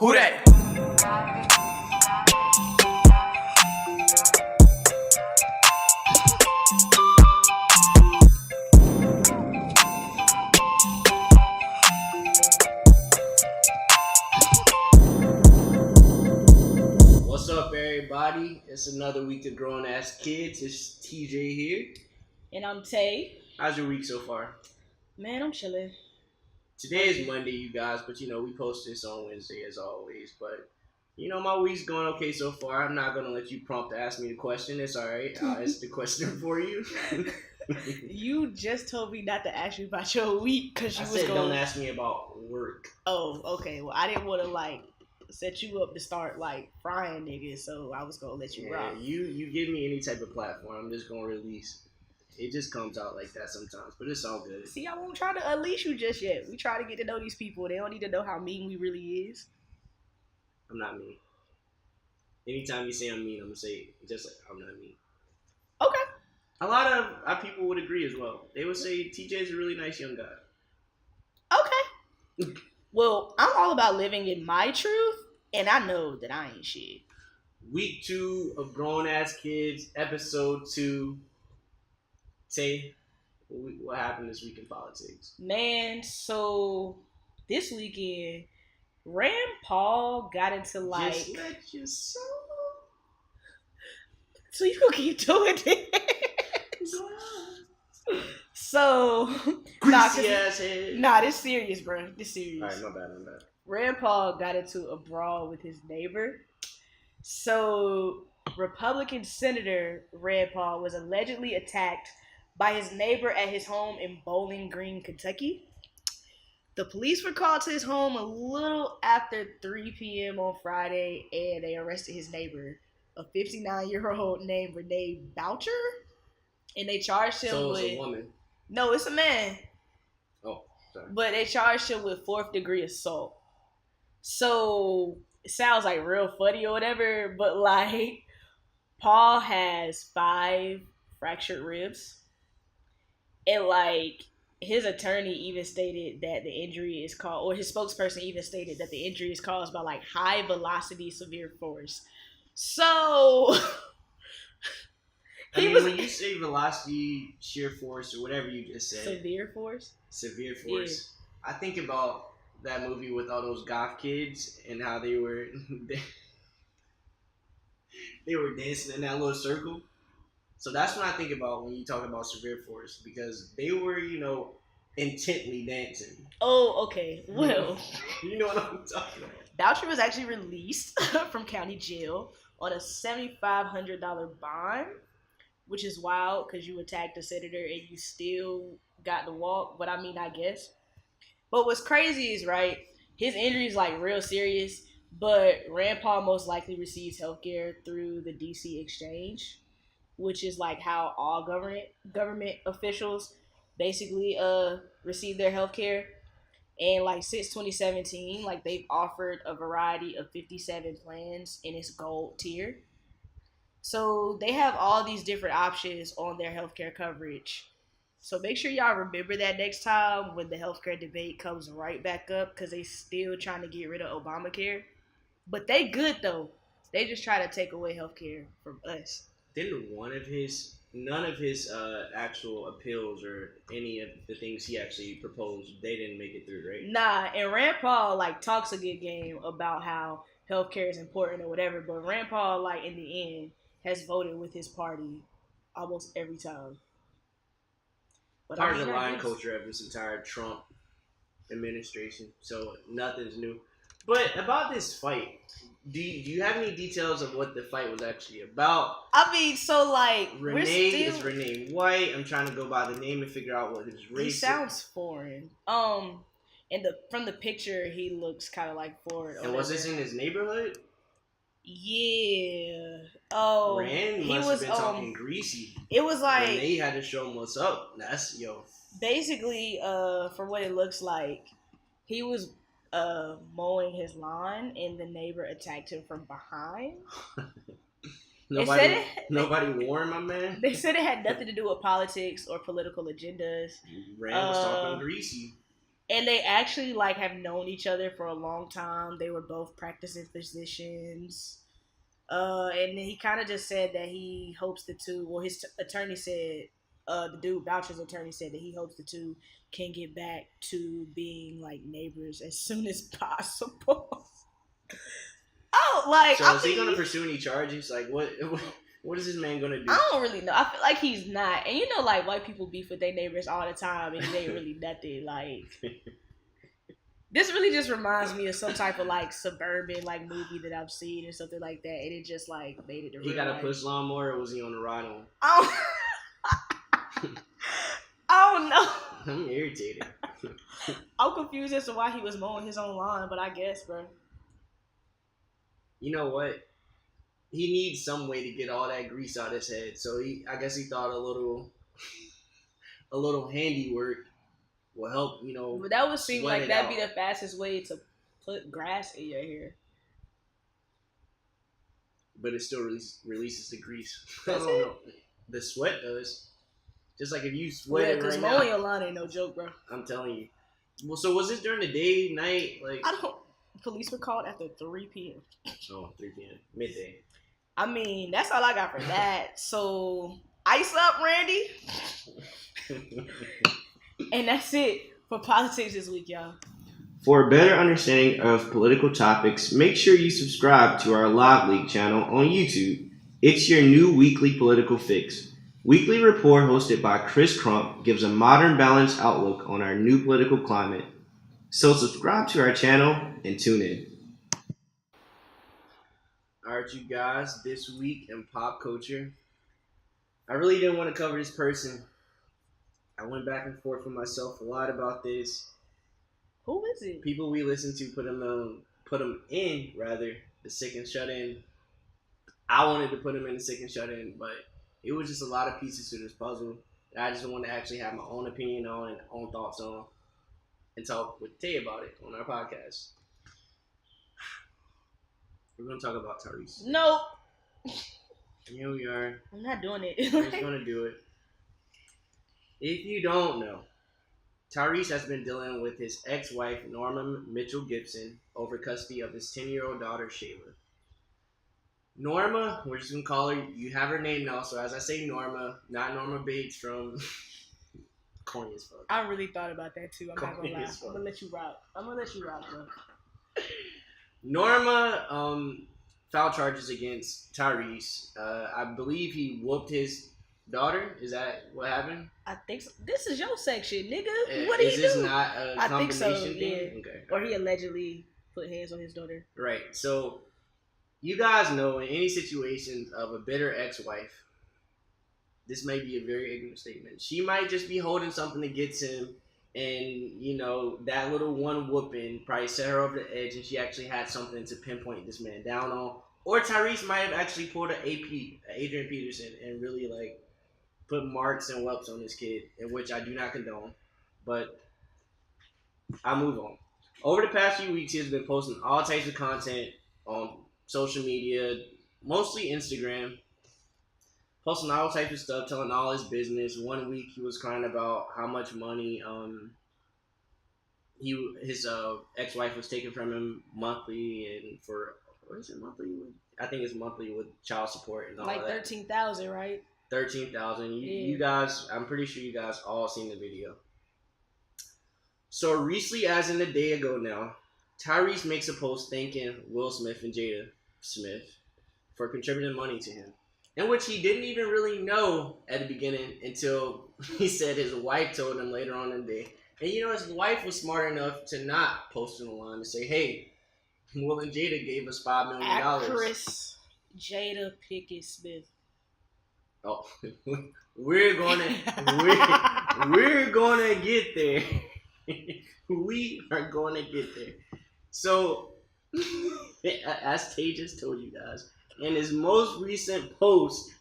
Who that? What's up, everybody? It's another week of Grown Ass Kids. It's TJ here. And I'm Tay. How's your week so far? Man, I'm chilling. Today is Monday, you guys, but we post this on Wednesday as always. But my week's going okay so far. I'm not gonna let you prompt to ask me the question. It's all right. I'll ask the question for you. You just told me not to ask you about your week because you I was said going. don't ask me about work. Oh, okay. Well, I didn't want to set you up to start frying niggas, so I was gonna let you rock. You give me any type of platform, I'm just gonna release. It just comes out like that sometimes, but it's all good. See, I won't try to unleash you just yet. We try to get to know these people. They don't need to know how mean we really is. I'm not mean. Anytime you say I'm mean, I'm gonna say just like I'm not mean. Okay. A lot of our people would agree as well. They would say TJ is a really nice young guy. Okay. Well, I'm all about living in my truth, and I know that I ain't shit. Week 2 of Grown Ass Kids, episode 2. Say, what happened this week in politics? Man, so this weekend, Rand Paul got into Just let your soul. So you gonna keep doing it? So, Greasy ass head. Nah, this serious, bro. This serious. Alright, my bad. Rand Paul got into a brawl with his neighbor. So, Republican Senator Rand Paul was allegedly attacked by his neighbor at his home in Bowling Green, Kentucky. The police were called to his home a little after 3 p.m. on Friday, and they arrested his neighbor, a 59-year-old named Renee Boucher, and they charged him with... So with... it's a woman? No, it's a man. Oh, sorry. But they charged him with 4th-degree assault. So, it sounds real funny or whatever, but Paul has 5 fractured ribs. And his attorney even stated that the injury is caused, or his spokesperson even stated that the injury is caused by high velocity severe force. So when you say velocity, sheer force, or whatever you just said, severe force. Yeah. I think about that movie with all those goth kids and how they were they were dancing in that little circle. So that's what I think about when you talk about severe force, because they were, intently dancing. Oh, okay. Well, you know what I'm talking about. Boucher was actually released from county jail on a $7,500 bond, which is wild because you attacked a senator and you still got to walk. But I guess. But what's crazy is, his injury is real serious, but Rand Paul most likely receives healthcare through the DC exchange, which is how all government officials basically receive their healthcare. And since 2017, they've offered a variety of 57 plans in its gold tier. So they have all these different options on their healthcare coverage. So make sure y'all remember that next time when the healthcare debate comes right back up, because they still trying to get rid of Obamacare. But they good though. They just try to take away healthcare from us. Didn't none of his actual appeals or any of the things he actually proposed, they didn't make it through, right? Nah, and Rand Paul talks a good game about how healthcare is important or whatever, but Rand Paul in the end has voted with his party almost every time. But part of the line culture of this entire Trump administration, so nothing's new. But about this fight, do you have any details of what the fight was actually about? Renee is Renee White. I'm trying to go by the name and figure out what his race is. He sounds foreign. And from the picture, he looks kind of foreign. And was this in his neighborhood? Yeah. Oh. Rand must have been talking greasy. It was Renee had to show him what's up. That's basically, for what it looks like, he was mowing his lawn and the neighbor attacked him from behind. Nobody warned my man. They said it had nothing to do with politics or political agendas. Rand was talking greasy. And they actually like have known each other for a long time. They were both practicing physicians. And then he kind of just said that he hopes the two. Well, his attorney said, the dude Boucher's attorney said that he hopes the two can get back to being like neighbors as soon as possible. Oh, like So is he gonna pursue any charges? Like what? What is this man gonna do? I don't really know. I feel like he's not. And you know, like white people beef with their neighbors all the time, and it ain't really nothing. Like this really just reminds me of some type of like suburban like movie that I've seen or something like that, and it just like made it. He got a push lawnmower, or was he on the ride on? I don't know. I'm irritated. I'm confused as to why he was mowing his own lawn, but I guess, bro. You know what? He needs some way to get all that grease out his head. So I guess he thought a little handiwork will help. You know, But that would seem like that'd out. be the fastest way to put grass in your hair. But it still releases the grease. I Does don't it? know. The sweat does. Just like if you sweat it right mowing now. your lawn ain't no joke, bro. I'm telling you. Well, so was this during the day, night? Like I don't. Police were called after 3 p.m. Oh, 3 p.m. Midday. I mean, that's all I got for that. So, ice up, Randy. And that's it for politics this week, y'all. For a better understanding of political topics, make sure you subscribe to our Live League channel on YouTube. It's your new weekly political fix. Weekly report hosted by Chris Crump gives a modern, balanced outlook on our new political climate. So subscribe to our channel and tune in. Alright, you guys, this week in pop culture, I really didn't want to cover this person. I went back and forth with myself a lot about this. Who is it? People we listen to put them in, the sick and shut in. I wanted to put him in the sick and shut in, but it was just a lot of pieces to this puzzle that I just wanted to actually have my own opinion on and own thoughts on and talk with Tay about it on our podcast. We're going to talk about Tyrese. Nope. Here we are. I'm not doing it. We're just going to do it. If you don't know, Tyrese has been dealing with his ex-wife, Norma Mitchell Gibson, over custody of his 10-year-old daughter, Shayla. Norma, we're just going to call her, you have her name now, so as I say Norma, not Norma Bates from corny as fuck. I really thought about that too. I'm not Corny gonna lie. as fuck. I'm gonna let you rock, bro. Norma filed charges against Tyrese. I believe he whooped his daughter. Is that what happened? I think so. This is your section, nigga. What did he do? Is this not a I think combination so, thing? yeah. Okay. Or he allegedly put hands on his daughter. Right. So, you guys know in any situations of a bitter ex-wife, this may be a very ignorant statement. She might just be holding something against him, and, you know, that little one whooping probably set her over the edge, and she actually had something to pinpoint this man down on. Or Tyrese might have actually pulled an Adrian Peterson, and really, like, put marks and whelps on this kid, in which I do not condone. But I'll move on. Over the past few weeks, he has been posting all types of content on social media, mostly Instagram, posting all types of stuff, telling all his business. 1 week he was crying about how much money his ex-wife was taking from him monthly, and for what is it monthly? I think it's monthly with child support and all like that. $13,000, right? 13,000. Yeah. You guys, I'm pretty sure you guys all seen the video. So recently, as in a day ago now, Tyrese makes a post thanking Will Smith and Jada Smith for contributing money to him, in which he didn't even really know at the beginning until he said his wife told him later on in the day. And you know, his wife was smart enough to not post in the line and say, "Hey, Will and Jada gave us $5 million." Actress Jada Pinkett Smith. Oh, we're gonna get there. We are gonna get there. So, as Tay just told you guys, in his most recent post,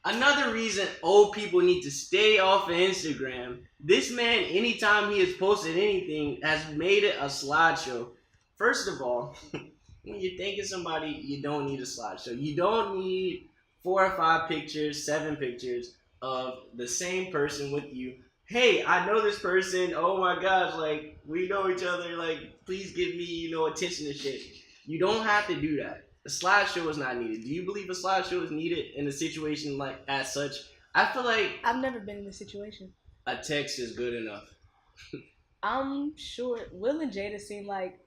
another reason old people need to stay off of Instagram. This man, anytime he has posted anything, has made it a slideshow. First of all, when you're thanking somebody, you don't need a slideshow. You don't need 4 or 5 pictures, 7 pictures of the same person with you hey, I know this person. Oh my gosh, like we know each other. Like, please give me, attention and shit. You don't have to do that. A slideshow is not needed. Do you believe a slideshow is needed in a situation like as such? I feel like I've never been in this situation. a text is good enough. I'm sure Will and Jada seem like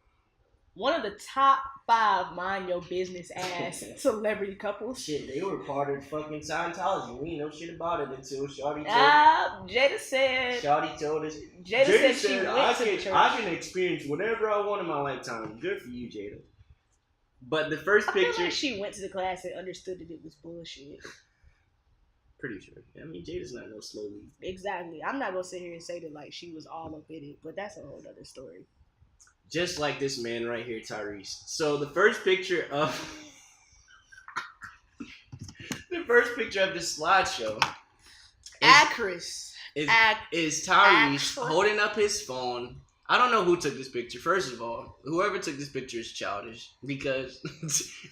one of the top 5 mind your business ass celebrity couples. Shit, they were part of fucking Scientology. We didn't know shit about it until Shawty Jada said. Shawty told us. Jada said she went to church. I can experience whatever I want in my lifetime. Good for you, Jada. But the first picture, I feel like she went to the class and understood that it was bullshit. Pretty sure. I mean, Jada's not no slow lead. Exactly. I'm not gonna sit here and say that like she was all up in it, but that's a whole other story. Just like this man right here, Tyrese. So the first picture of this slideshow Actress is Tyrese holding up his phone. I don't know who took this picture. First of all, whoever took this picture is childish because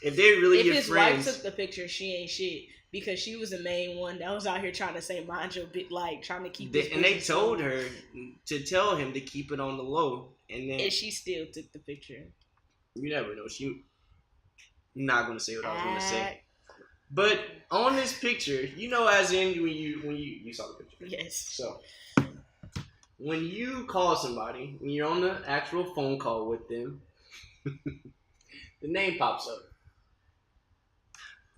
if they really your his friends, wife took the picture, she ain't shit because she was the main one that was out here trying to say mind your bit, like trying to keep. And they told her to tell him to keep it on the low, and she still took the picture. You never know. I'm not gonna say what I was gonna say. But on this picture, as in when you saw the picture. Yes. So when you call somebody, when you're on the actual phone call with them, the name pops up.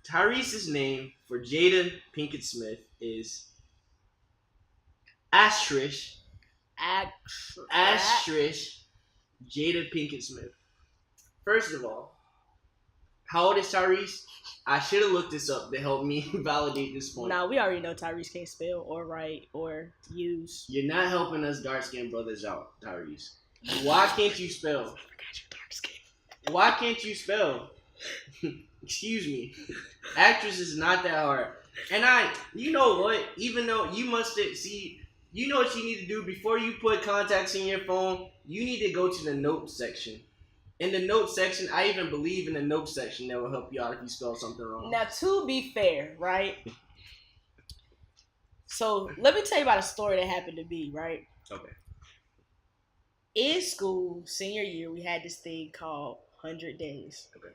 Tyrese's name for Jada Pinkett Smith is Actress Jada Pinkett Smith. First of all, how old is Tyrese? I should have looked this up to help me validate this point. Nah, we already know Tyrese can't spell or write or use. You're not helping us dark-skinned brothers out, Tyrese. Why can't you spell? I forgot you're dark-skinned. Why can't you spell? Excuse me. Actress is not that hard. And you know what? Even though you must see, you know what you need to do before you put contacts in your phone? You need to go to the notes section. In the notes section, I even believe in the notes section that will help you out if you spell something wrong. Now, to be fair, right? So, let me tell you about a story that happened to me, right? Okay. In school, senior year, we had this thing called 100 Days. Okay.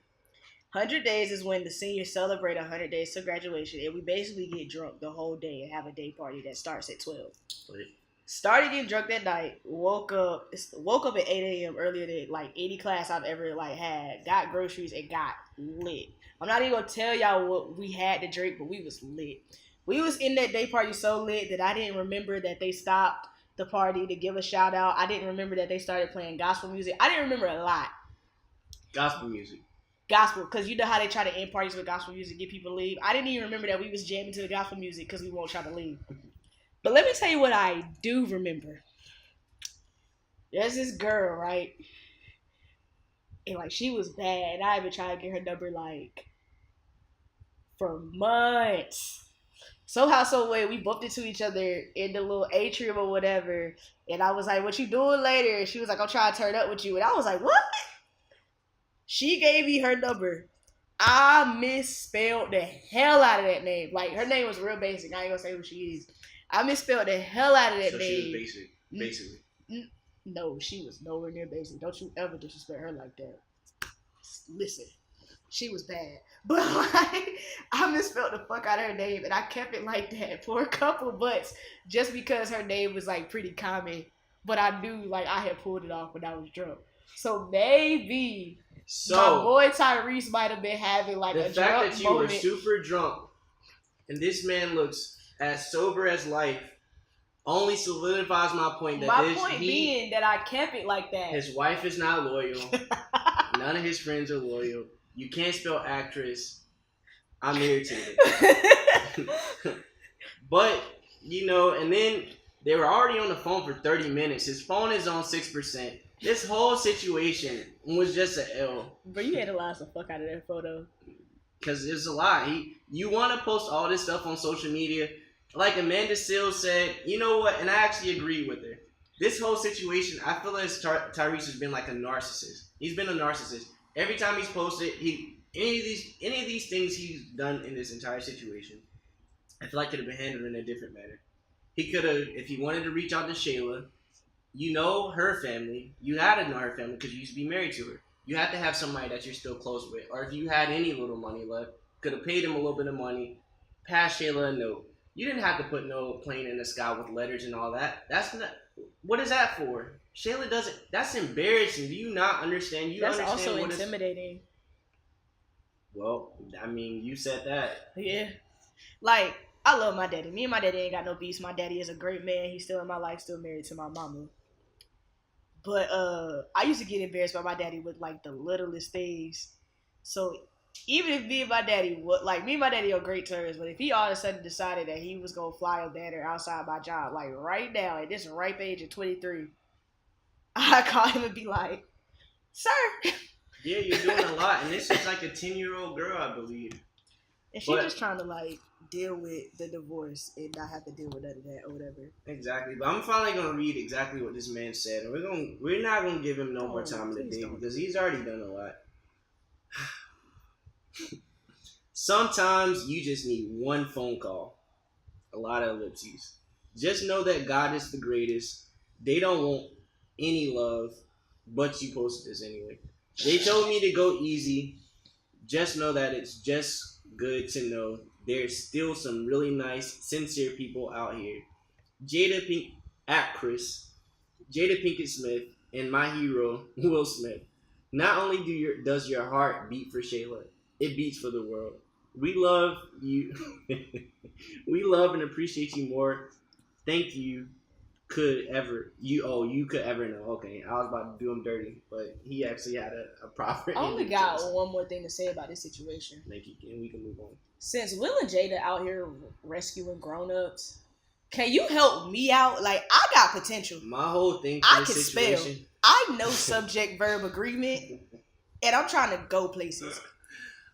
100 Days is when the seniors celebrate 100 days to graduation, and we basically get drunk the whole day and have a day party that starts at 12. Wait. Started getting drunk that night. Woke up at 8 a.m. earlier than like any class I've ever had. Got groceries and got lit. I'm not even gonna tell y'all what we had to drink, but we was lit. We was in that day party so lit that I didn't remember that they stopped the party to give a shout out. I didn't remember that they started playing gospel music. I didn't remember a lot. Gospel music. Gospel, because you know how they try to end parties with gospel music, get people to leave. I didn't even remember that we was jamming to the gospel music because we won't try to leave. But let me tell you what I do remember. There's this girl, right? And like she was bad. And I been trying to get her number like for months. Somehow, some way, we bumped into each other in the little atrium or whatever. And I was like, "What you doing later?" And she was like, "I'm trying to turn up with you." And I was like, "What?" She gave me her number. I misspelled the hell out of that name. Like her name was real basic. I ain't gonna say who she is. I misspelled the hell out of that name. She was basic, basically. No, she was nowhere near basic. Don't you ever disrespect her like that. Listen, she was bad. But like, I misspelled the fuck out of her name, and I kept it like that for a couple months just because her name was like pretty common. But I knew like I had pulled it off when I was drunk. So maybe my boy Tyrese might have been having like a drunk moment. The fact that you were super drunk and this man looks as sober as life only solidifies my point. Being that I kept it like that. His wife is not loyal. None of his friends are loyal. You can't spell actress. I'm irritated. But, and then they were already on the phone for 30 minutes. His phone is on 6%. This whole situation was just an L. But you analyzed the fuck out of that photo. Because it's a lie. You want to post all this stuff on social media. Like Amanda Seales said, you know what? And I actually agree with her. This whole situation, I feel like Tyrese has been like a narcissist. He's been a narcissist. Every time he's posted, any of these things he's done in this entire situation, I feel like could have been handled in a different manner. He could have, if he wanted to reach out to Shayla, you know her family. You had to know her family because you used to be married to her. You had to have somebody that you're still close with. Or if you had any little money left, could have paid him a little bit of money, passed Shayla a note. You didn't have to put no plane in the sky with letters and all that. That's not. What is that for? Shayla doesn't. That's embarrassing. Do you not understand? You That's understand also what intimidating. Well, I mean, you said that. Yeah. Like, I love my daddy. Me and my daddy ain't got no beefs. My daddy is a great man. He's still in my life, still married to my mama. But I used to get embarrassed by my daddy with like the littlest things. So even if me and my daddy me and my daddy are great terms, but if he all of a sudden decided that he was gonna fly a banner outside my job, like right now at this ripe age of 23, I call him and be like, "Sir." Yeah, you're doing a lot, and this is like a 10-year-old girl, I believe. And she's just trying to like deal with the divorce and not have to deal with none of that or whatever. Exactly, but I'm finally gonna read exactly what this man said, and we're not gonna give him no more time in the day because he's already done a lot. Sometimes you just need one phone call. A lot of ellipses. Just know that God is the greatest. They don't want any love, but you posted this anyway. They told me to go easy. Just know that it's just good to know there's still some really nice, sincere people out here. Acrt, Jada Pinkett Smith, and my hero, Will Smith. Not only does your heart beat for Shayla, it beats for the world. We love you. We love and appreciate you more. Thank you. You could ever know. Okay, I was about to do him dirty, but he actually had a proper. I only got one more thing to say about this situation. Thank you, and we can move on. Since Will and Jada out here rescuing grown-ups, can you help me out? Like, I got potential. My whole thing I can spell. I know subject verb agreement, and I'm trying to go places.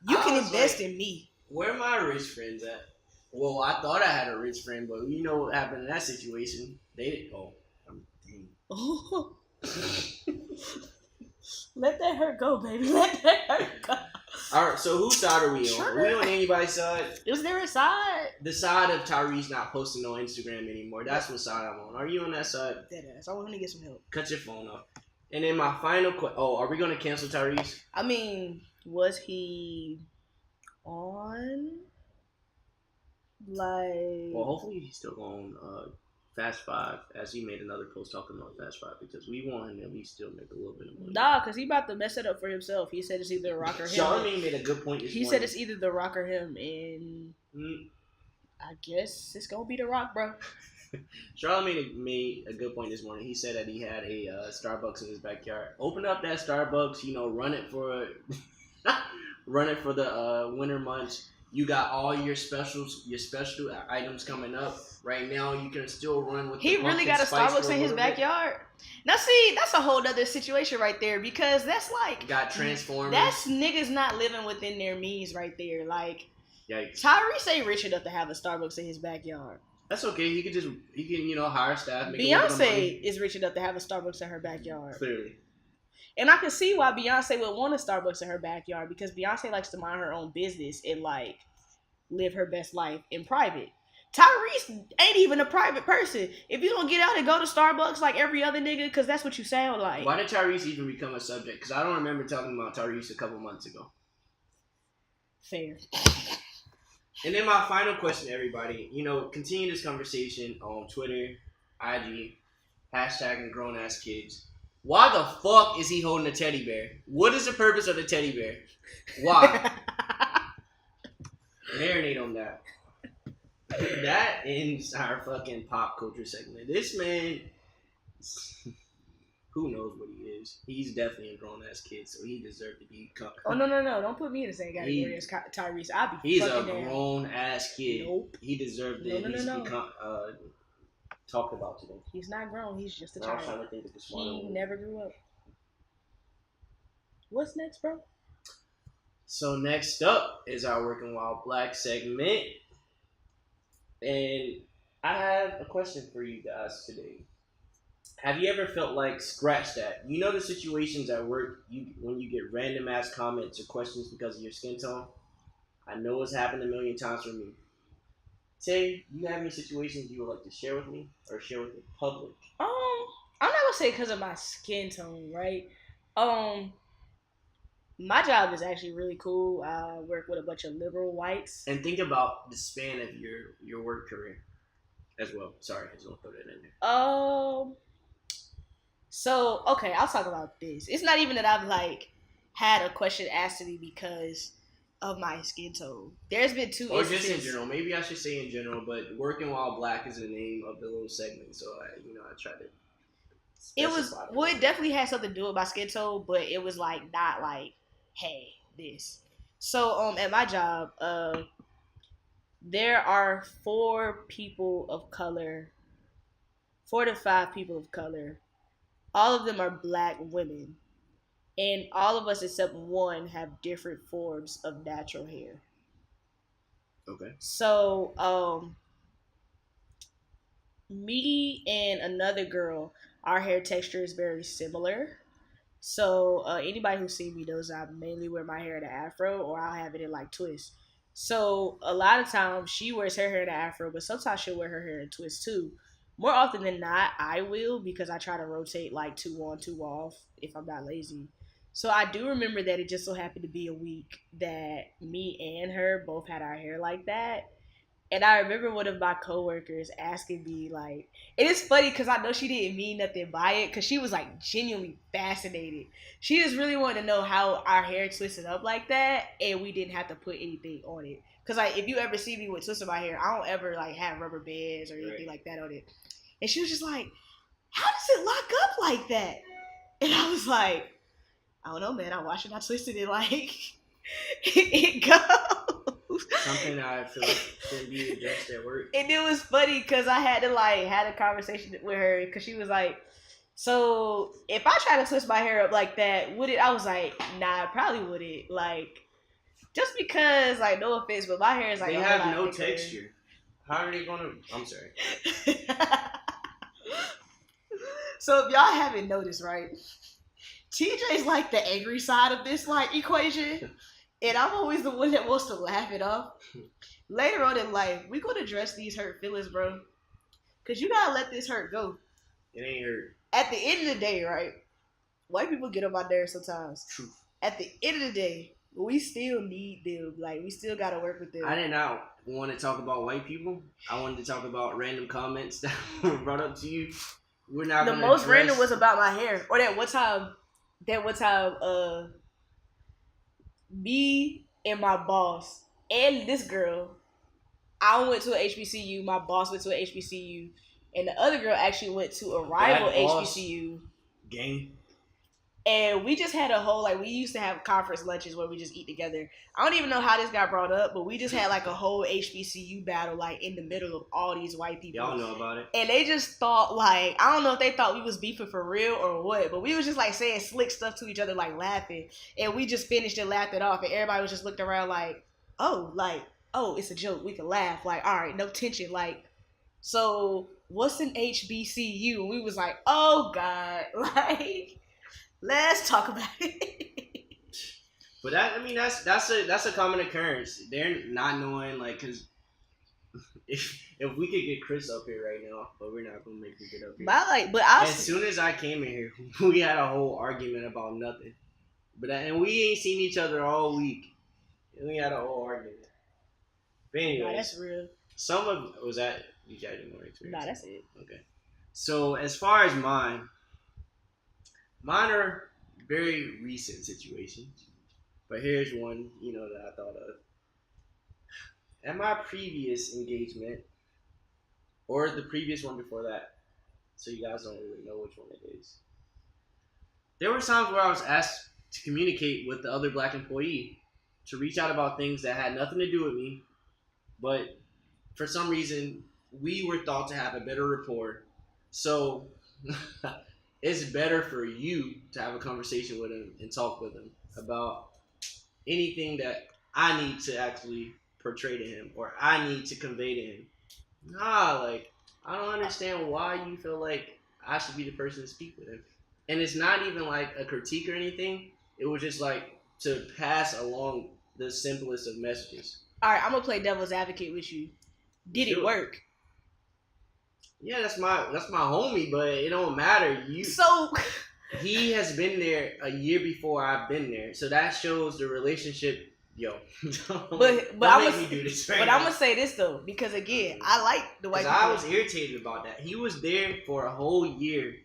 You can invest in me. Where are my rich friends at? Well, I thought I had a rich friend, but you know what happened in that situation? They didn't. Oh, I'm dang. Let that hurt go, baby. Let that hurt go. All right, so whose side are we on? Sure. Are we on anybody's side? Is there a side? The side of Tyrese not posting on Instagram anymore. That's what side I'm on. Are you on that side? Deadass. I want him to get some help. Cut your phone off. And then my final question. Oh, are we going to cancel Tyrese? I mean, was he on? Like. Well, hopefully he's still on Fast 5, as he made another post talking about Fast 5, because we want him to at least still make a little bit of money. Nah, because he about to mess it up for himself. He said it's either The Rock or him. Charlamagne made a good point this morning. He said it's either The Rock or him, and I guess it's going to be The Rock, bro. Charlamagne made a good point this morning. He said that he had a Starbucks in his backyard. Open up that Starbucks, run it for the winter months. You got all your special items coming up. Right now, you can still run with. He really got a Starbucks in his backyard. Now, see, that's a whole other situation right there, because that's like got Transformers. That's niggas not living within their means right there. Like, yikes. Tyrese ain't rich enough to have a Starbucks in his backyard. That's okay. He can hire staff. Make Beyonce is rich enough to have a Starbucks in her backyard. Clearly. And I can see why Beyonce would want a Starbucks in her backyard, because Beyonce likes to mind her own business and like live her best life in private. Tyrese ain't even a private person. If you don't get out and go to Starbucks like every other nigga, because that's what you sound like. Why did Tyrese even become a subject? Because I don't remember talking about Tyrese a couple months ago. Fair. And then my final question to everybody, continue this conversation on Twitter, IG, # grown ass kids. Why the fuck is he holding a teddy bear? What is the purpose of the teddy bear? Why? Marinate on that. That ends our fucking pop culture segment. This man, who knows what he is? He's definitely a grown ass kid, so he deserved to be. Oh no! Don't put me in the same category as Tyrese. He's a grown ass kid. Nope. He deserved to be talked about today. He's not grown. He's just a child. I was trying to think of this one. He never grew up. What's next, bro? So next up is our Working While Black segment. And I have a question for you guys today. Have you ever felt like, scratch that? You know the situations at work when you get random ass comments or questions because of your skin tone? I know it's happened a million times for me. Tay, you have any situations you would like to share with me or share with the public? Um, I'm not gonna say because of my skin tone, right? Um, my job is actually really cool. I work with a bunch of liberal whites. And think about the span of your work career as well. Sorry, I just want to throw that in there. So okay, I'll talk about this. It's not even that I've like had a question asked to me because of my skin tone. There's been two Or instances. just in general. Maybe I should say in general, but working while black is the name of the little segment. So I try to. It was well, it definitely had something to do with my skin tone, but it was like not like, hey, this. So at my job, there are 4 to 5 people of color. All of them are black women, and all of us except one have different forms of natural hair. Okay. So me and another girl, our hair texture is very similar. So anybody who's seen me knows I mainly wear my hair in an afro, or I'll have it in like twists. So a lot of times she wears her hair in an afro, but sometimes she'll wear her hair in twists too. More often than not, I will because I try to rotate like 2 on, 2 off if I'm not lazy. So I do remember that it just so happened to be a week that me and her both had our hair like that. And I remember one of my coworkers asking me, like, it is funny because I know she didn't mean nothing by it because she was like genuinely fascinated. She just really wanted to know how our hair twisted up like that, and we didn't have to put anything on it. Because like, if you ever see me with twisting my hair, I don't ever like have rubber bands or anything like that on it. And she was just like, "How does it lock up like that?" And I was like, "I don't know, man. I watched it, I twisted it like it goes." Something I feel like should be addressed at work. And it was funny because I had to like had a conversation with her because she was like, "So if I try to twist my hair up like that, would it?" I was like, "Nah, I probably wouldn't." Like, just because, like, no offense, but my hair is like they have no texture. How are they gonna? I'm sorry. So if y'all haven't noticed, right? TJ's like the angry side of this like equation, and I'm always the one that wants to laugh it off. Later on in life, we gonna address these hurt feelings, bro. Cause you gotta let this hurt go. It ain't hurt. At the end of the day, right? White people get on my nerves sometimes. Truth. At the end of the day, we still need them. Like, we still gotta work with them. I did not want to talk about white people. I wanted to talk about random comments that were brought up to you. We're not. The most random was about my hair. Or that one time, me and my boss and this girl, I went to a HBCU, my boss went to a HBCU, and the other girl actually went to a rival HBCU. Gang. And we just had a whole, like, we used to have conference lunches where we just eat together. I don't even know how this got brought up, but we just had, like, a whole HBCU battle, like, in the middle of all these white people. Y'all know about it. And they just thought, like, I don't know if they thought we was beefing for real or what, but we was just, like, saying slick stuff to each other, like, laughing. And we just finished and laughed it off. And everybody was just looking around like, oh, it's a joke. We can laugh. Like, all right, no tension. Like, so what's an HBCU? And we was like, oh, God. Like... Let's talk about it. But that's a common occurrence. They're not knowing, like, because if we could get Chris up here right now, but we're not gonna make him get up here. As soon as I came in here, we had a whole argument about nothing. And we ain't seen each other all week. And we had a whole argument. But anyways, nah, that's real. Was that you guys didn't more experience? Nah, that's it. Okay. So as far as mine are very recent situations, but here's one, that I thought of. At my previous engagement, or the previous one before that, so you guys don't really know which one it is, there were times where I was asked to communicate with the other black employee, to reach out about things that had nothing to do with me, but for some reason, we were thought to have a better rapport. So... it's better for you to have a conversation with him and talk with him about anything that I need to actually portray to him or I need to convey to him. Nah, like, I don't understand why you feel like I should be the person to speak with him. And it's not even like a critique or anything. It was just like to pass along the simplest of messages. All right, I'm going to play devil's advocate with you. Did it work? Yeah, that's my homie, but it don't matter. He has been there a year before I've been there, so that shows the relationship. Yo, but I'm gonna say this though, because again, I like the white people. I was irritated about that. He was there for a whole year.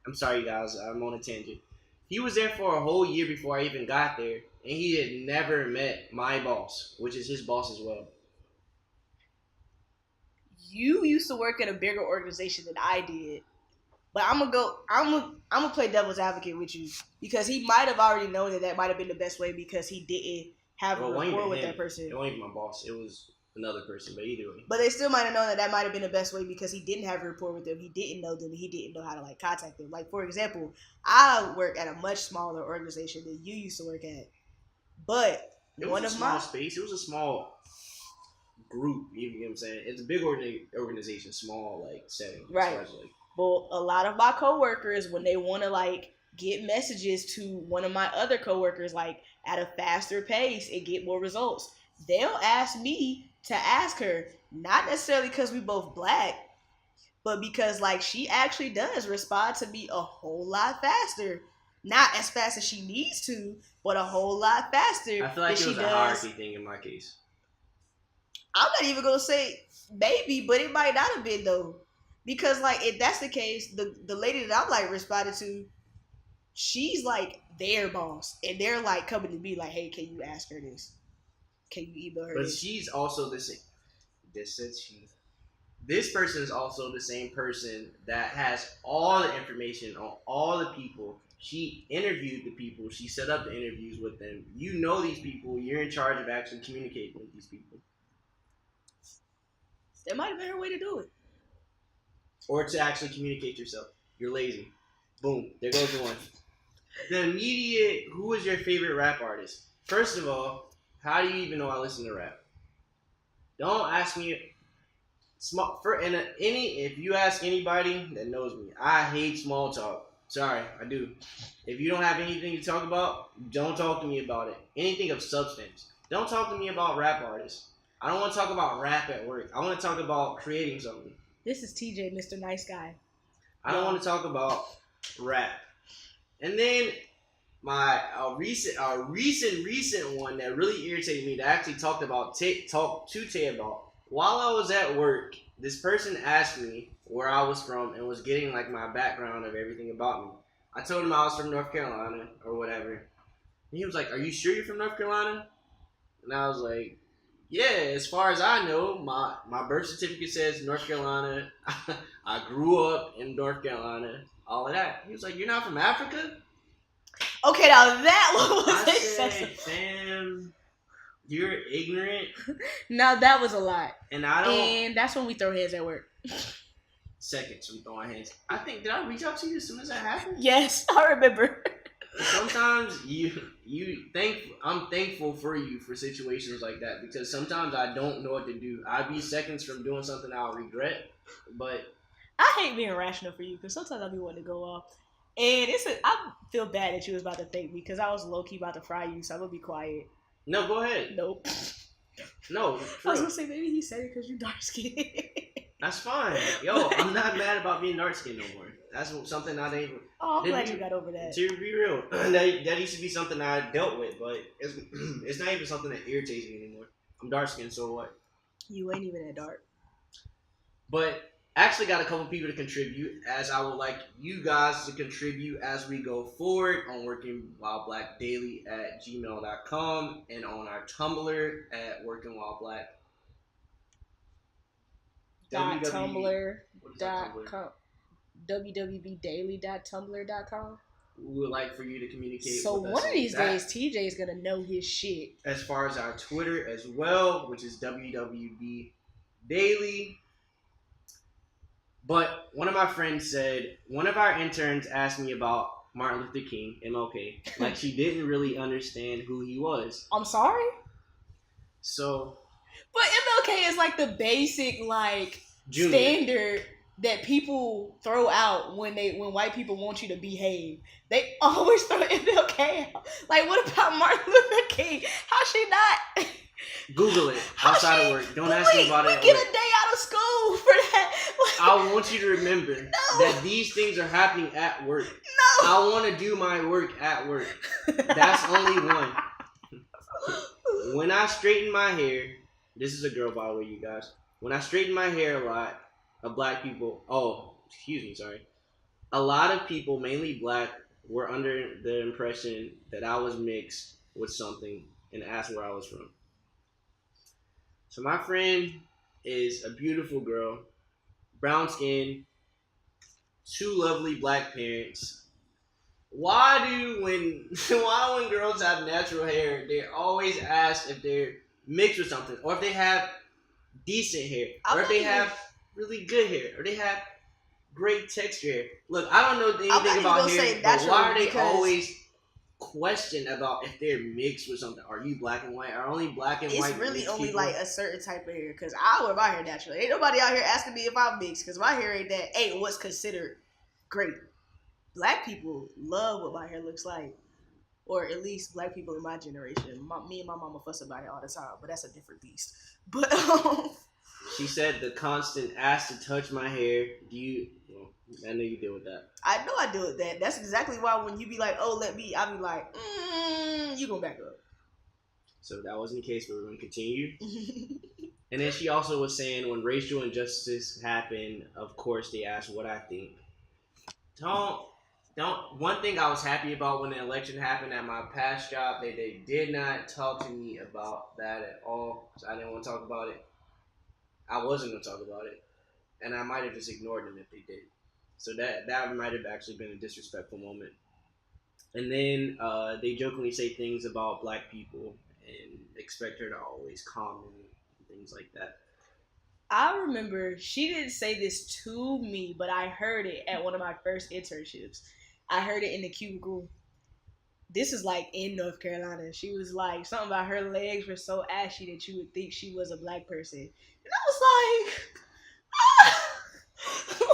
I'm sorry, guys. I'm on a tangent. He was there for a whole year before I even got there, and he had never met my boss, which is his boss as well. You used to work at a bigger organization than I did. But I'm gonna play devil's advocate with you, because he might have already known that might have been the best way, because he didn't have a rapport with that person. It wasn't even my boss. It was another person, but either way. But they still might have known that might have been the best way, because he didn't have a rapport with them. He didn't know them. He didn't know how to like contact them. Like, for example, I work at a much smaller organization than you used to work at. But it was a small space. It was a small group. You know what I'm saying? It's a big organization, small like setting. Right. As like, but a lot of my coworkers, when they want to like get messages to one of my other coworkers, like at a faster pace and get more results, they'll ask me to ask her, not necessarily because we both black, but because like she actually does respond to me a whole lot faster. Not as fast as she needs to, but a whole lot faster. I feel like it was a hierarchy thing in my case. I'm not even gonna say maybe, but it might not have been though. Because, like, if that's the case, the lady that I'm, like, responding to, she's, like, their boss. And they're, like, coming to me, like, hey, can you ask her this? Can you email her this? But she's also the same. This person is also the same person that has all the information on all the people. She interviewed the people. She set up the interviews with them. You know these people. You're in charge of actually communicating with these people. That might have been her way to do it. Or to actually communicate yourself. You're lazy. Boom. There goes the one. The immediate, who is your favorite rap artist? First of all, how do you even know I listen to rap? Don't ask me. If you ask anybody that knows me, I hate small talk. Sorry, I do. If you don't have anything to talk about, don't talk to me about it. Anything of substance. Don't talk to me about rap artists. I don't want to talk about rap at work. I want to talk about creating something. This is TJ, Mr. Nice Guy. I don't want to talk about rap. And then a recent one that really irritated me, that I actually talked to Tay about. While I was at work, this person asked me where I was from and was getting like my background of everything about me. I told him I was from North Carolina or whatever. And he was like, "Are you sure you're from North Carolina?" And I was like, "Yeah, as far as I know, my birth certificate says North Carolina. I grew up in North Carolina, all of that." He was like, "You're not from Africa?" Okay, now that was excessive. Fam, you're ignorant. Now that was a lot. And that's when we throw hands at work. Seconds we throwing hands. Did I reach out to you as soon as that happened? Yes, I remember. Sometimes I'm thankful for you for situations like that, because sometimes I don't know what to do. I'd be seconds from doing something I'll regret, but I hate being rational for you, because sometimes I'll be wanting to go off. And I feel bad that you was about to thank me, because I was low-key about to fry you, so I'm going to be quiet. No, go ahead. Nope. No. I was going to say, maybe he said it because you're dark-skinned. That's fine. Yo, I'm not mad about being dark-skinned no more. That's something I didn't... Oh, I'm glad you got over that. To be real, that used to be something I dealt with, but it's not even something that irritates me anymore. I'm dark-skinned, so what? You ain't even that dark. But actually got a couple people to contribute, as I would like you guys to contribute as we go forward on workingwhileblackdaily@gmail.com and on our Tumblr at workingwhileblack. Tumblr.com www.daily.tumblr.com. We would like for you to communicate so with us. So one of these days, TJ is going to know his shit. As far as our Twitter as well, which is www.daily. But one of my friends said, one of our interns asked me about Martin Luther King, MLK. Like, she didn't really understand who he was. I'm sorry? So... But MLK is like the basic, like, standard that people throw out when white people want you to behave. They always throw MLK out. Like, what about Martin Luther King? How's she not? Google it outside of work. Don't ask me about it. We get a day out of school for that. I want you to remember that these things are happening at work. No. I want to do my work at work. That's only one. When I straighten my hair, this is a girl, by the way, you guys. When I straighten my hair a lot of black people, a lot of people, mainly black, were under the impression that I was mixed with something and asked where I was from. So my friend is a beautiful girl, brown skin, two lovely black parents. Why when girls have natural hair, they're always asked if they're mixed with something, or if they have decent hair, or if they have really good hair, or they have great texture hair. Look, I don't know anything about hair, but why are they always questioned about if they're mixed with something? Are you black and white? Are only black and white? It's really only people? Like a certain type of hair. Because I wear my hair naturally. Ain't nobody out here asking me if I'm mixed. Because my hair ain't what's considered great. Black people love what my hair looks like. Or at least black people in my generation. Me and my mama fuss about it all the time. But that's a different beast. But she said the constant ask to touch my hair. I know you deal with that. I know I deal with that. That's exactly why when you be like, oh, let me, I be like, you go back up. So that wasn't the case, but we're going to continue. And then she also was saying when racial injustice happened, of course, they asked what I think. One thing I was happy about when the election happened at my past job, they did not talk to me about that at all. So I didn't want to talk about it. I wasn't going to talk about it. And I might have just ignored them if they did. So that might have actually been a disrespectful moment. And then they jokingly say things about black people and expect her to always comment and things like that. I remember she didn't say this to me, but I heard it at one of my first internships. I heard it in the cubicle. This is like in North Carolina. She was like, something about her legs were so ashy that you would think she was a black person. And I was like...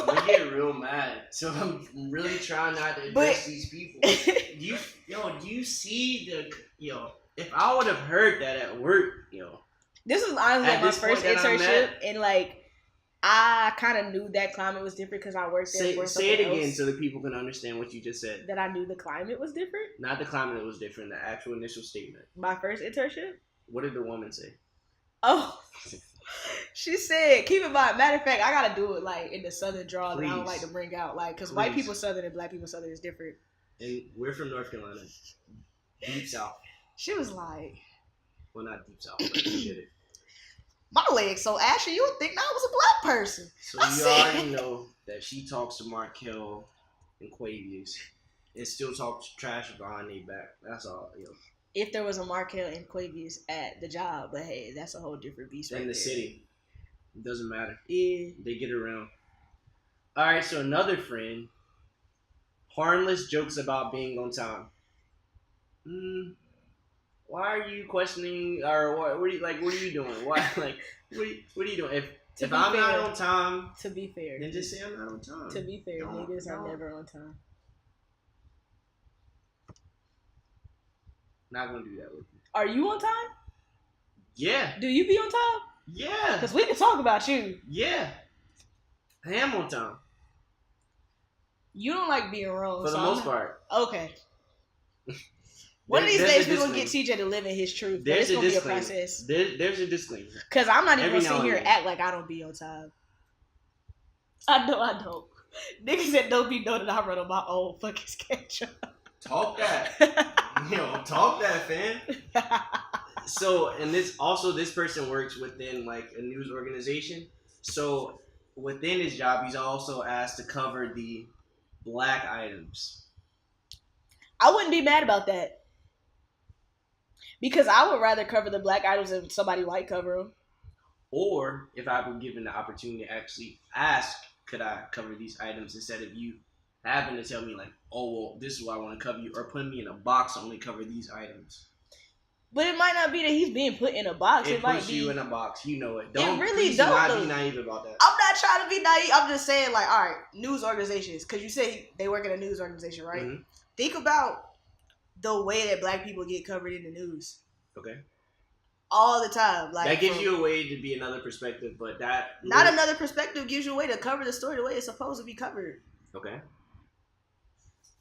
I get real mad, so I'm really trying not to address these people. Do you see if I would have heard that at work, this was honestly my first internship, and like I kind of knew that climate was different because I worked there. Say it again so that people can understand what you just said. That I knew the climate was different. Not the climate was different. The actual initial statement. My first internship. What did the woman say? Oh. She said, keep in mind, matter of fact, I gotta do it like in the southern drawl that I don't like to bring out, like, because white people southern and black people southern is different. And we're from North Carolina, deep south. She was like, well, not deep south, but she did it. My legs so ashy, you would think I was a black person. So you already know that she talks to Markel and Quavius and still talks trash behind their back. That's all, If there was a Markel and Quavius at the job, but hey, that's a whole different beast. In the city. It doesn't matter. Yeah. They get around. Alright, so another friend. Harmless jokes about being on time. Why are you questioning, or what are you doing? Why, what are you doing? If I'm not on time, to be fair, then just say I'm not on time. To be fair, niggas are never on time. Not gonna do that with you. Are you on time? Yeah. Do you be on time? Yeah. Because we can talk about you. Yeah. I am on time. You don't like being wrong. For the most part. Okay. One of these days we're going to get TJ to live in his truth. But it's going to be a process. There's a disclaimer. Because I'm not even going to sit here and act like I don't be on time. I know I don't. Niggas that don't be know that I run on my own fucking schedule. Talk that. Talk that, fam. So, and this person works within like a news organization. So, within his job, he's also asked to cover the black items. I wouldn't be mad about that. Because I would rather cover the black items than somebody white cover them. Or, if I were given the opportunity to actually ask, could I cover these items instead of you having to tell me like, oh, well, this is what I want to cover you, or put me in a box to only cover these items. But it might not be that he's being put in a box. It puts you in a box. You know it. Don't be naive about that. I'm not trying to be naive. I'm just saying, like, all right, news organizations, because you say they work in a news organization, right? Mm-hmm. Think about the way that black people get covered in the news. Okay. all the time. Like that gives you a way to be another perspective, but that not another perspective gives you a way to cover the story the way it's supposed to be covered. Okay.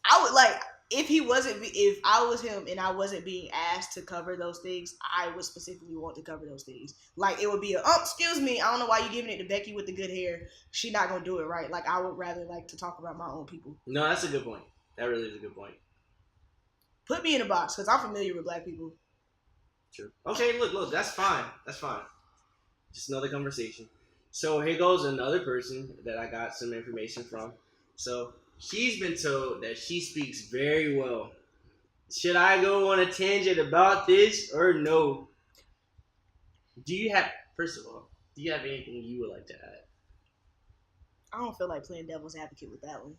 I would like if I was him and I wasn't being asked to cover those things, I would specifically want to cover those things. Like it would be excuse me, I don't know why you're giving it to Becky with the good hair. She not gonna do it right. Like I would rather like to talk about my own people. No, that's a good point. That really is a good point. Put me in a box because I'm familiar with black people. True. Okay, look, that's fine. That's fine. Just another conversation. So here goes another person that I got some information from. So she's been told that she speaks very well. Should I go on a tangent about this or no? First of all, do you have anything you would like to add? I don't feel like playing devil's advocate with that one.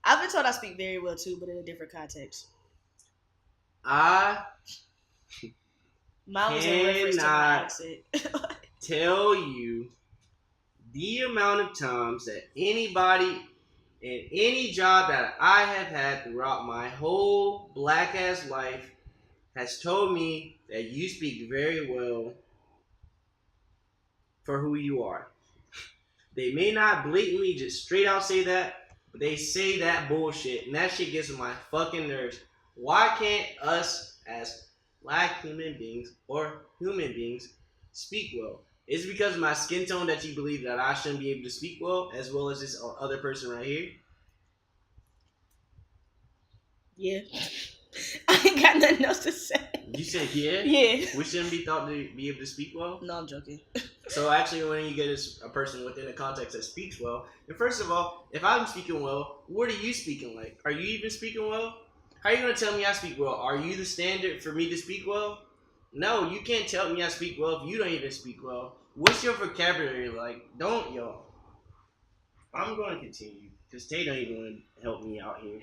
I've been told I speak very well too, but in a different context. I Mine was in reference to my accent. Tell you the amount of times that anybody in any job that I have had throughout my whole black ass life has told me that you speak very well for who you are. They may not blatantly just straight out say that, but they say that bullshit, and that shit gets on my fucking nerves. Why can't us as black human beings or human beings speak well? Is it because of my skin tone that you believe that I shouldn't be able to speak well as this other person right here? Yeah. I ain't got nothing else to say. You said yeah? Yeah. We shouldn't be thought to be able to speak well? No, I'm joking. So actually, when you get a person within a context that speaks well, and first of all, if I'm speaking well, what are you speaking like? Are you even speaking well? How are you going to tell me I speak well? Are you the standard for me to speak well? No, you can't tell me I speak well if you don't even speak well. What's your vocabulary like? I'm going to continue because Tay don't even want to help me out here.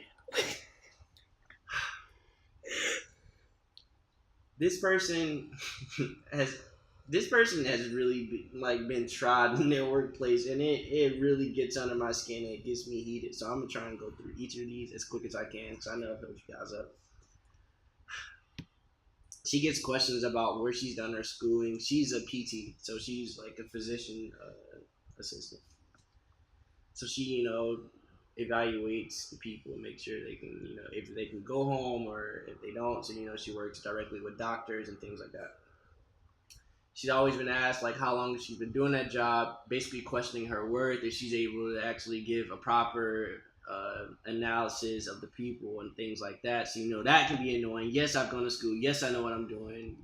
This person has really been tried in their workplace, and it really gets under my skin and it gets me heated. So I'm gonna try and go through each of these as quick as I can because I know I've helped you guys up. She gets questions about where she's done her schooling. She's a PT, so she's like a physician assistant. So she, evaluates the people and makes sure they can, if they can go home or if they don't. So, she works directly with doctors and things like that. She's always been asked, like, how long she's been doing that job, basically questioning her worth, if she's able to actually give a proper analysis of the people and things like that. So, that can be annoying. Yes, I've gone to school. Yes, I know what I'm doing.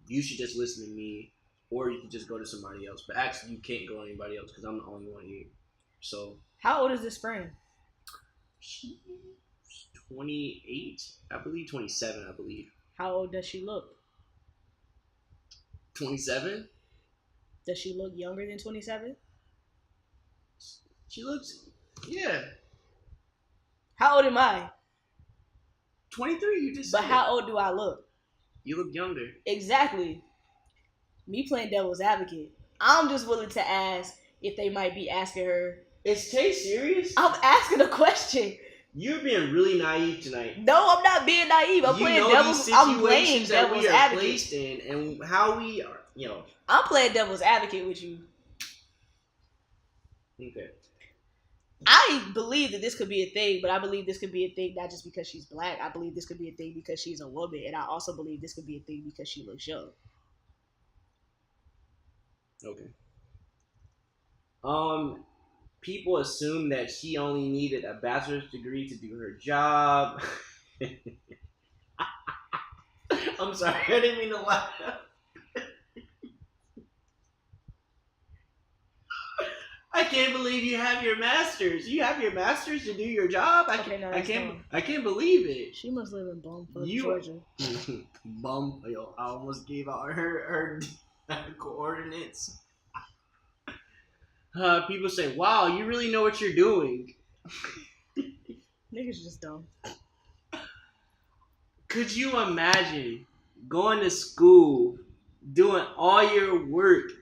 You should just listen to me, or you can just go to somebody else. But actually, you can't go to anybody else because I'm the only one here. So. How old is this friend? She's 28, I believe. 27, I believe. How old does she look? 27. Does she look younger than 27? She looks, yeah. How old am I? 23, you just said. But how it. old do I look? You look younger. Exactly. Me playing devil's advocate. I'm just willing to ask if they might be asking her. Is Tay serious? I'm asking a question. You're being really naive tonight. No, I'm not being naive. I'm playing devil's advocate. Placed in and how we are, I'm playing devil's advocate with you. Okay. I believe that this could be a thing, but I believe this could be a thing not just because she's black. I believe this could be a thing because she's a woman, and I also believe this could be a thing because she looks young. Okay. People assume that she only needed a bachelor's degree to do her job. I'm sorry, I didn't mean to laugh. I can't believe you have your master's. You have your master's to do your job? I can't believe it. She must live in Bumfuck, Georgia. Yo, I almost gave out her coordinates. People say, wow, you really know what you're doing. Niggas just dumb. Could you imagine going to school, doing all your work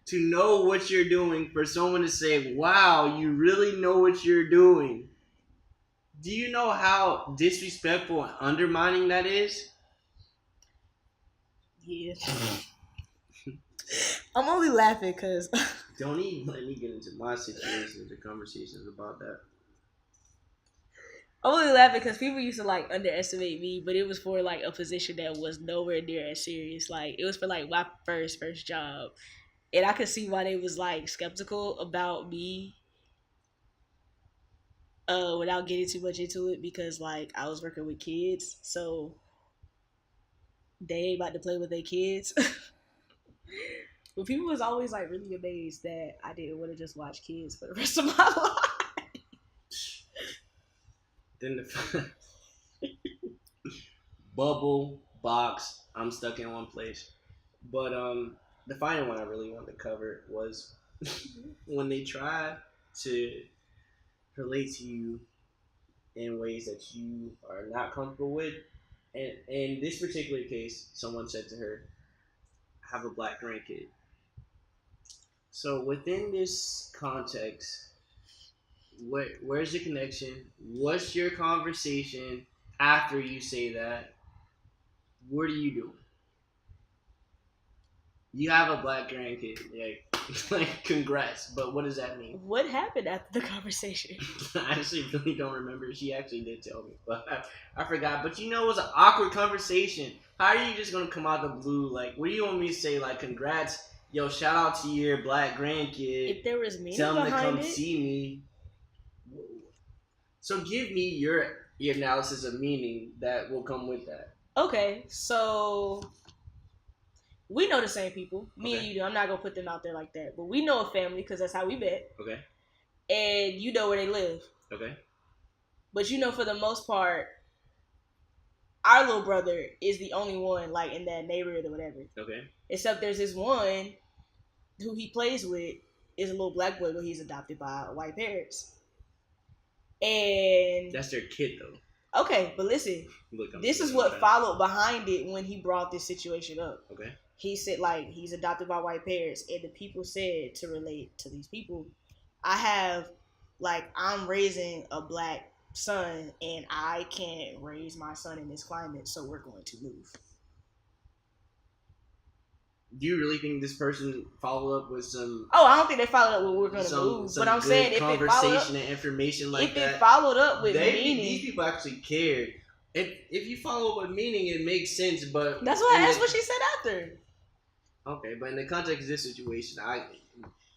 to know what you're doing for someone to say, wow, you really know what you're doing? Do you know how disrespectful and undermining that is? Yeah. I'm only laughing because Don't even let me get into my situations or conversations about that. I'm only laughing because people used to like underestimate me, but it was for like a position that was nowhere near as serious. Like it was for like my first job, and I could see why they was like skeptical about me. Without getting too much into it, because like I was working with kids, so they ain't about to play with their kids. But people was always like really amazed that I didn't want to just watch kids for the rest of my life. Then the bubble box. I'm stuck in one place. But the final one I really wanted to cover was when they try to relate to you in ways that you are not comfortable with. And in this particular case, someone said to her, "I have a black grandkid." So within this context, where's the connection? What's your conversation after you say that? What are you doing? You have a black grandkid, like congrats. But what does that mean? What happened after the conversation? I actually really don't remember. She actually did tell me, but I forgot. But it was an awkward conversation. How are you just gonna come out the blue? Like, what do you want me to say? Like, congrats, yo, shout out to your black grandkid. If there was meaning Tell him to behind come it, see me. So give me your analysis of meaning that will come with that. okay, so we know the same people. Me and Okay. you do. I'm not gonna put them out there like that, but we know a family because that's how we met, Okay. and you know where they live. Okay. But for the most part, our little brother is the only one like in that neighborhood or whatever. Okay. Except there's this one who he plays with is a little black boy, but he's adopted by white parents. And that's their kid though. Okay, but listen, this is what followed behind it when he brought this situation up. Okay. He said like he's adopted by white parents, and the people said to relate to these people, I'm raising a black son, and I can't raise my son in this climate, so we're going to move. Do you really think this person followed up with some? Oh, I don't think they followed up with we're going to move. But I'm saying if it followed up, and information like if that, it followed up with meaning, these people actually cared. If you follow up with meaning, it makes sense. But that's what she said after. Okay, but in the context of this situation,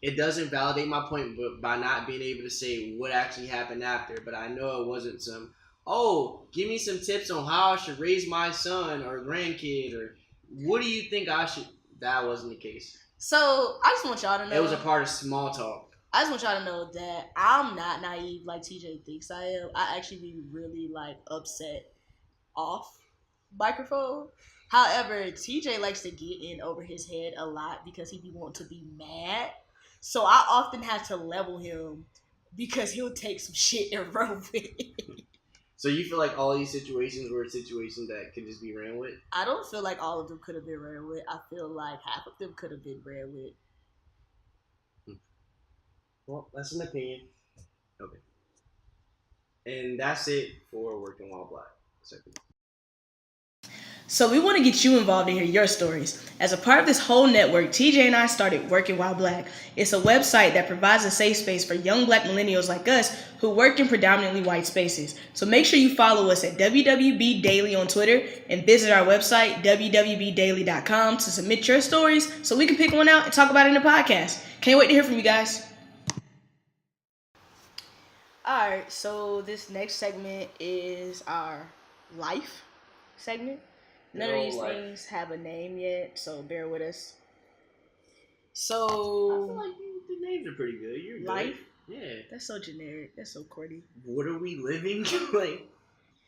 it doesn't validate my point, but by not being able to say what actually happened after. But I know it wasn't some. Oh, give me some tips on how I should raise my son or grandkid, or what do you think I should? That wasn't the case. So I just want y'all to know. It was a part of small talk. I just want y'all to know that I'm not naive like TJ thinks I am. I actually be really like upset off microphone. However, TJ likes to get in over his head a lot because he be wanting to be mad. So I often have to level him because he'll take some shit and run with it. So you feel like all these situations were situations that could just be ran with? I don't feel like all of them could have been ran with. I feel like half of them could have been ran with. Well, that's an opinion. Okay. And that's it for Working While Black. So we want to get you involved and hear your stories. As a part of this whole network, TJ and I started Working While Black. It's a website that provides a safe space for young black millennials like us who work in predominantly white spaces. So make sure you follow us at WWB Daily on Twitter and visit our website, wwbdaily.com, to submit your stories so we can pick one out and talk about it in the podcast. Can't wait to hear from you guys. All right, so this next segment is our life segment. None of these things have a name yet, so bear with us. So I feel like the names are pretty good. You're good. Life? Yeah. That's so generic. That's so corny. What are we living? Like,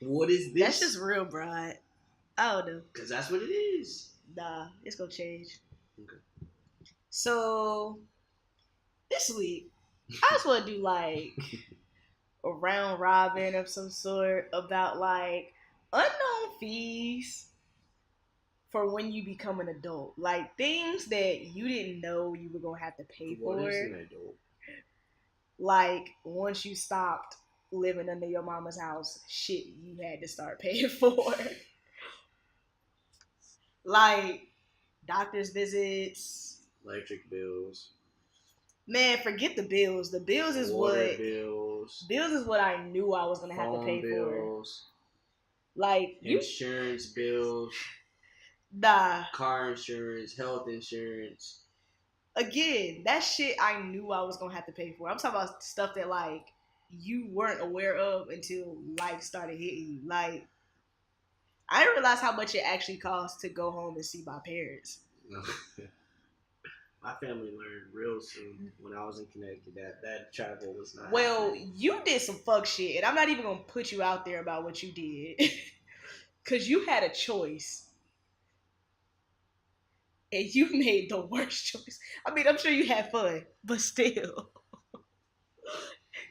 what is this? That's just real broad. I don't know. Because that's what it is. Nah, it's gonna change. Okay. So this week, I just want to do like a round robin of some sort about like unknown fees for when you become an adult, like things that you didn't know you were gonna have to pay for. What is an adult? Like once you stopped living under your mama's house, shit you had to start paying for. Like doctor's visits, electric bills, Man, forget the bills. The bills is water what bills, I knew I was gonna have to phone pay for. bills, Like you, insurance bills, nah. car insurance, health insurance. Again, that shit I knew I was gonna have to pay for. I'm talking about stuff that like you weren't aware of until life started hitting you. Like I didn't realize how much it actually costs to go home and see my parents. My family learned real soon when I was in Connecticut that travel was not Well, happening. you did some fuck shit, and I'm not even gonna put you out there about what you did, cause you had a choice, and you made the worst choice. I mean, I'm sure you had fun, but still,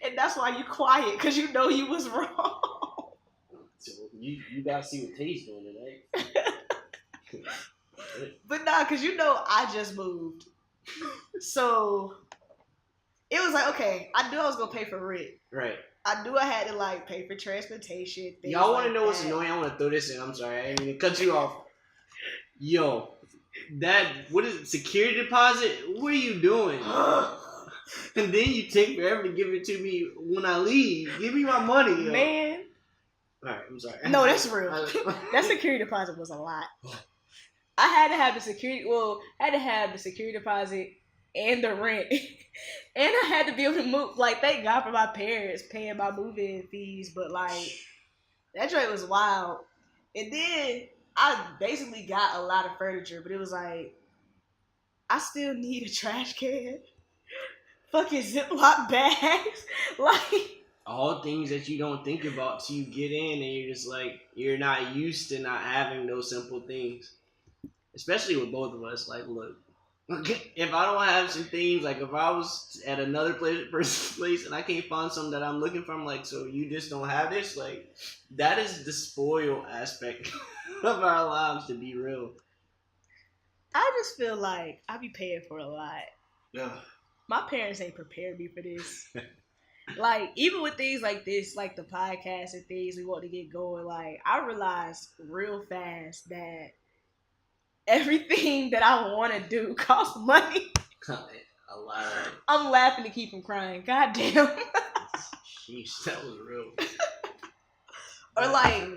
and that's why you quiet, cause you know you was wrong. So you guys see what Tay's doing tonight. But nah, cause you know I just moved, so it was like okay, I knew I was gonna pay for rent. Right. I knew I had to like pay for transportation. Y'all want to like know what's annoying? I want to throw this in. I'm sorry, I didn't mean to cut you off. Yo, what is it, security deposit? What are you doing? And then you take forever to give it to me when I leave. Give me my money, yo. Man. All right, I'm sorry. No, that's real. That security deposit was a lot. I had to have the security deposit and the rent. And I had to be able to move. Like, thank God for my parents paying my moving fees, but like that joint was wild. And then I basically got a lot of furniture, but it was like I still need a trash can. Fucking Ziploc bags. Like all things that you don't think about till you get in and you're just like, you're not used to not having those simple things. Especially with both of us. Like, look, if I don't have some things, like if I was at another place and I can't find something that I'm looking for, I'm like, so you just don't have this? Like, that is the spoiled aspect of our lives, to be real. I just feel like I be paying for a lot. Yeah. My parents ain't prepared me for this. Like, even with things like this, like the podcast and things we want to get going, like, I realized real fast that everything that I want to do costs money. A lot. I'm laughing to keep from crying. God damn. Sheesh, that was real. Or, like,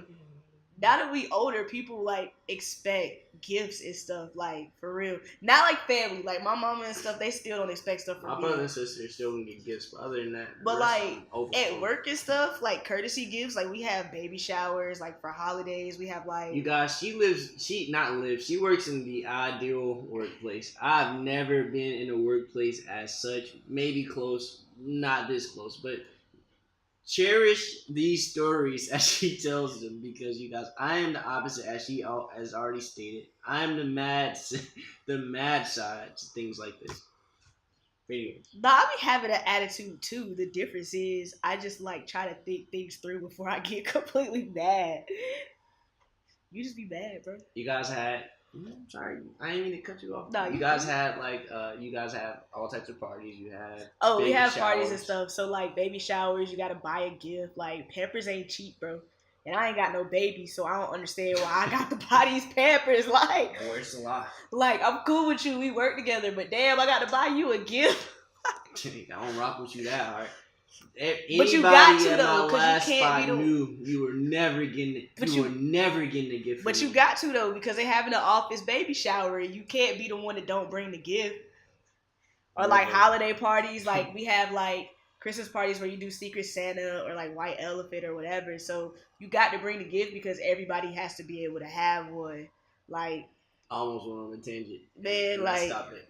now that we older, people, like, expect gifts and stuff, like, for real. Not like family. Like, my mama and stuff, they still don't expect stuff from me. My brother and sister still gonna get gifts, but other than that. But, like, at work and stuff, like, courtesy gifts, like, we have baby showers, like, for holidays. We have, like... You guys, she works in the ideal workplace. I've never been in a workplace as such. Maybe close, not this close, but... cherish these stories as she tells them, because you guys, I am the opposite, as she has already stated. I am the mad side to things like this. Anyway. But I be having an attitude too. The difference is I just like try to think things through before I get completely mad. You just be mad, bro. You guys had... I'm sorry, I didn't mean to cut you off. No, you guys had you guys have all types of parties. You have we have showers. Parties and stuff. So like baby showers, you gotta buy a gift. Like Pampers ain't cheap, bro. And I ain't got no baby, so I don't understand why I got to buy these Pampers. Like, oh, it's a lot. Like, I'm cool with you, we work together, but damn, I got to buy you a gift. I don't rock with you that hard. But you got to though, because you can't be the... knew you were never getting it. You were never getting a gift. But you got to though, because they having an office baby shower, and you can't be the one that don't bring the gift. Or like holiday parties, like we have like Christmas parties where you do Secret Santa or like White Elephant or whatever. So you got to bring the gift because everybody has to be able to have one. Like, I almost went on a tangent. Man, like, stop it.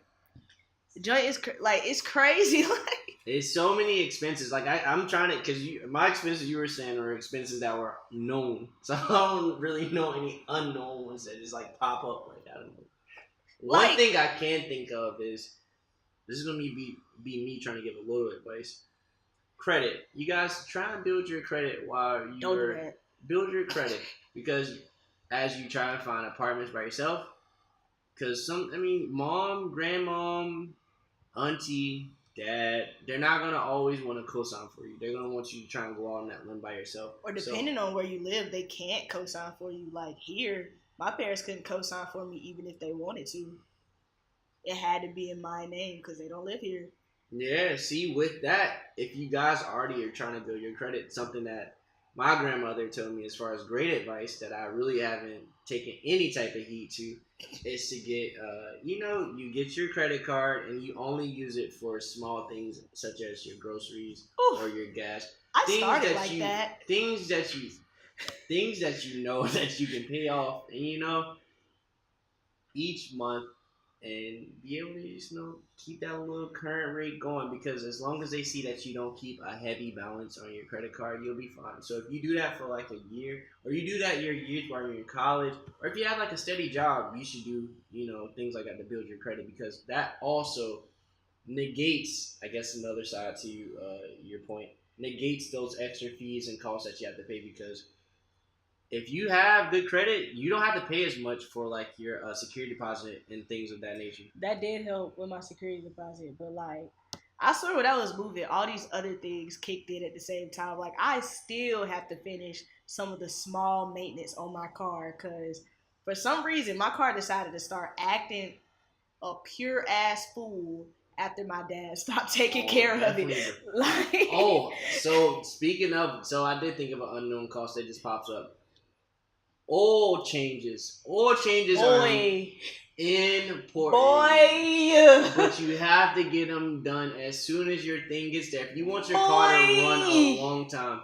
The joint is like it's crazy. Like, it's so many expenses. Like I'm trying to, because my expenses you were saying were expenses that were known. So I don't really know any unknown ones that just like pop up. Like I don't know. One thing I can think of is, this is gonna be me trying to give a little advice. Credit. You guys try and build your credit while you build your credit, because as you try to find apartments by yourself, because mom, grandmom, auntie, dad, they're not gonna always want to co-sign for you. They're gonna want you to try and go out on that limb by yourself. Or depending on where you live, they can't co-sign for you. Like here, my parents couldn't co-sign for me even if they wanted to. it had to be in my name because they don't live here. Yeah, see, with that, if you guys already are trying to build your credit, something that my grandmother told me as far as great advice that I really haven't taken any type of heed to is to get, you get your credit card and you only use it for small things such as your groceries Ooh, or your gas, I things started that like you, that. things that you, things that you know that you can pay off, and each month and be able to just keep that little current rate going, because as long as they see that you don't keep a heavy balance on your credit card, you'll be fine. So if you do that for like a year, or you do that your years while you're in college, or if you have like a steady job, you should do things like that to build your credit, because that also negates, I guess, another side to your point, negates those extra fees and costs that you have to pay, because if you have good credit, you don't have to pay as much for like your security deposit and things of that nature. That did help with my security deposit, but like I swear when I was moving, all these other things kicked in at the same time. Like I still have to finish some of the small maintenance on my car because for some reason my car decided to start acting a pure ass fool after my dad stopped taking Oh, care of it. definitely. Like, Oh, so speaking of, so I did think of an unknown cost that just pops up. Oil changes. Oil changes are boy, important, boy, but you have to get them done as soon as your thing gets there. If you want your car to run a boy. long time,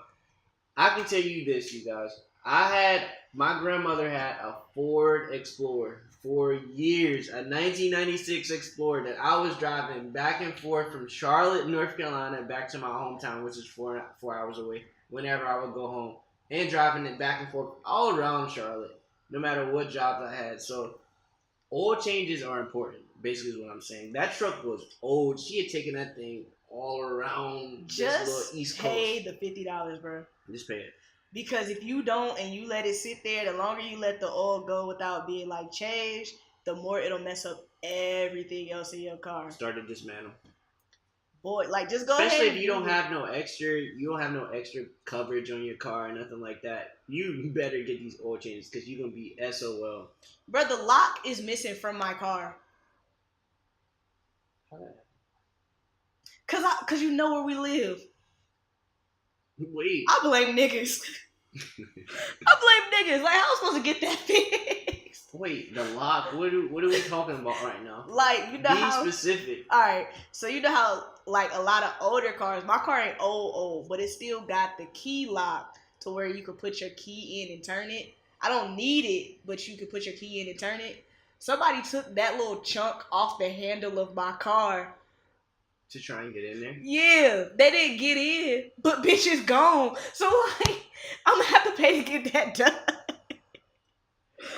I can tell you this, you guys. My grandmother had a Ford Explorer for years, a 1996 Explorer that I was driving back and forth from Charlotte, North Carolina, back to my hometown, which is 4 hours away, whenever I would go home, and driving it back and forth all around Charlotte, no matter what jobs I had. So oil changes are important, basically is what I'm saying. That truck was old. She had taken that thing all around this little Just East pay Coast. the $50, bro. Just pay it. Because if you don't and you let it sit there, the longer you let the oil go without being like changed, the more it'll mess up everything else in your car. Start to dismantle. Boy, like just go Especially ahead if and do it. you don't have no extra coverage on your car or nothing like that. You better get these oil changes because you're gonna be SOL. Bro, the lock is missing from my car. Cause you know where we live. Wait. I blame niggas. I blame niggas. Like how am I supposed to get that fixed? Wait, the lock. What are we talking about right now? Like you know Be how specific. Alright, so you know how like a lot of older cars, my car ain't old, but it still got the key lock to where you could put your key in and turn it. I don't need it, but you could put your key in and turn it. Somebody took that little chunk off the handle of my car. To try and get in there? Yeah, they didn't get in, but bitch is gone. So like, I'm gonna have to pay to get that done.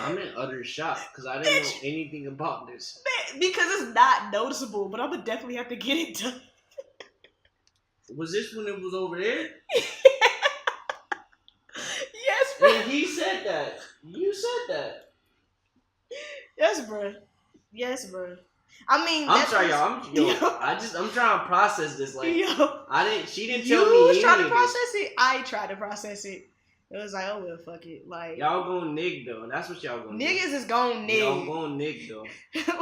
I'm in utter shock because I didn't know anything about this. Because it's not noticeable, but I'm gonna definitely have to get it done. Was this when it was over there? Yes, bro. And he said that. You said that. Yes, bro. Yes, bro. I mean, I'm sorry, y'all. I'm trying to process this. Like, she didn't tell me. You was trying to anything. process it. I tried to process it. It was like, oh well, fuck it. Like y'all gonna nig though. That's what y'all gonna niggas is gonna nig. Y'all gonna nig though.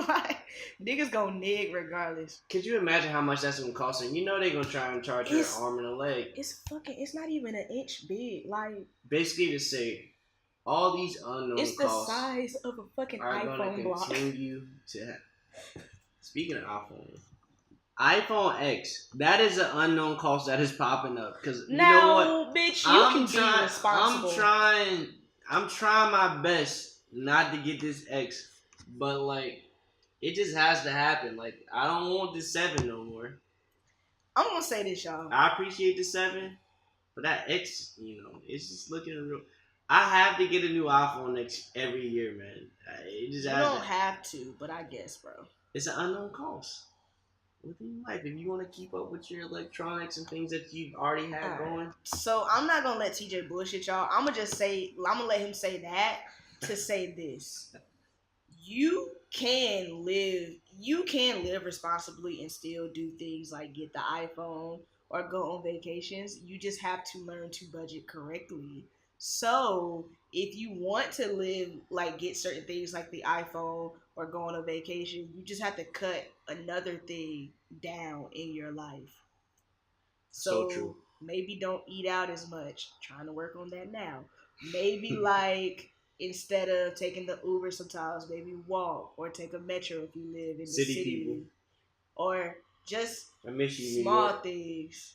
Like niggas gonna nig regardless. Could you imagine how much that's gonna cost? And you know they gonna try and charge her an arm and a leg. It's not even an inch big. Like basically to say, all these unknown it's the costs size of a fucking are iPhone gonna block. continue to. Speaking of iPhone X, that is an unknown cost that is popping up. Because you know what, bitch, you can be responsible. I'm trying my best not to get this X, but like, it just has to happen. Like, I don't want the 7 no more. I'm gonna say this, y'all. I appreciate the 7, but that X, it's just looking real. I have to get a new iPhone every year, man. It just you don't have to, but I guess, bro. It's an unknown cost within life if you want to keep up with your electronics and things that you've already had going. So I'm not gonna let TJ bullshit y'all. I'm gonna let him say that to say this. You can live responsibly and still do things like get the iPhone or go on vacations. You just have to learn to budget correctly. So if you want to live, like get certain things like the iPhone or go on a vacation, you just have to cut another thing down in your life. So So true. maybe don't eat out as much. Trying to work on that now. Maybe like instead of taking the Uber sometimes, maybe walk or take a metro if you live in the City city. people. Or just I miss you, New small York. things.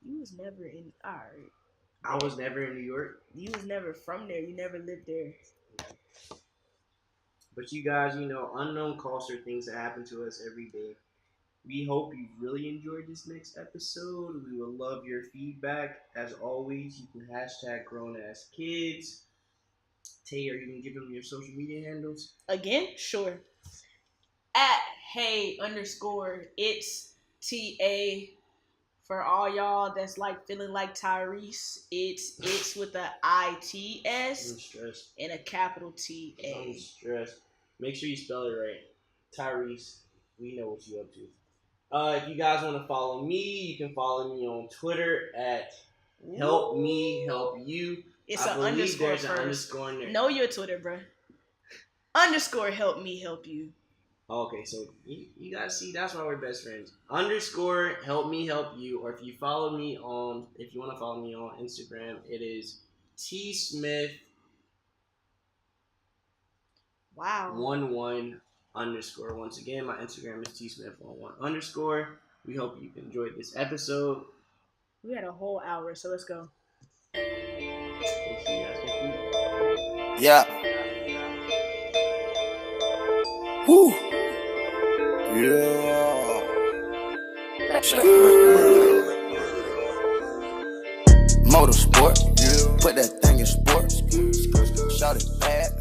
You was never in. Alright. I was never in New York. You was never from there. You never lived there. But you guys, unknown costs are things that happen to us every day. We hope you really enjoyed this next episode. We will love your feedback. As always, you can hashtag grownaskkids. Tay, are you going to give them your social media handles? Again? Sure. At hey_it's TA. For all y'all that's like feeling like Tyrese, it's with a ITS I'm stressed. and a capital TA. I'm stressed. Make sure you spell it right. Tyrese, we know what you up to. If you guys want to follow me, you can follow me on Twitter at Help Me Help You. It's I an believe underscore there's first. an underscore in there. Know your Twitter, bro. Underscore help me help you. Okay, so you guys see, that's why we're best friends. Underscore help me help you, or if you want to follow me on Instagram, it is T Smith. Wow. 11 underscore. Once again, my Instagram is T Smith 11 underscore. We hope you enjoyed this episode. We had a whole hour, so let's go. Yeah. Woo. Yeah. Motorsport. Put that thing in sports. Shout it bad.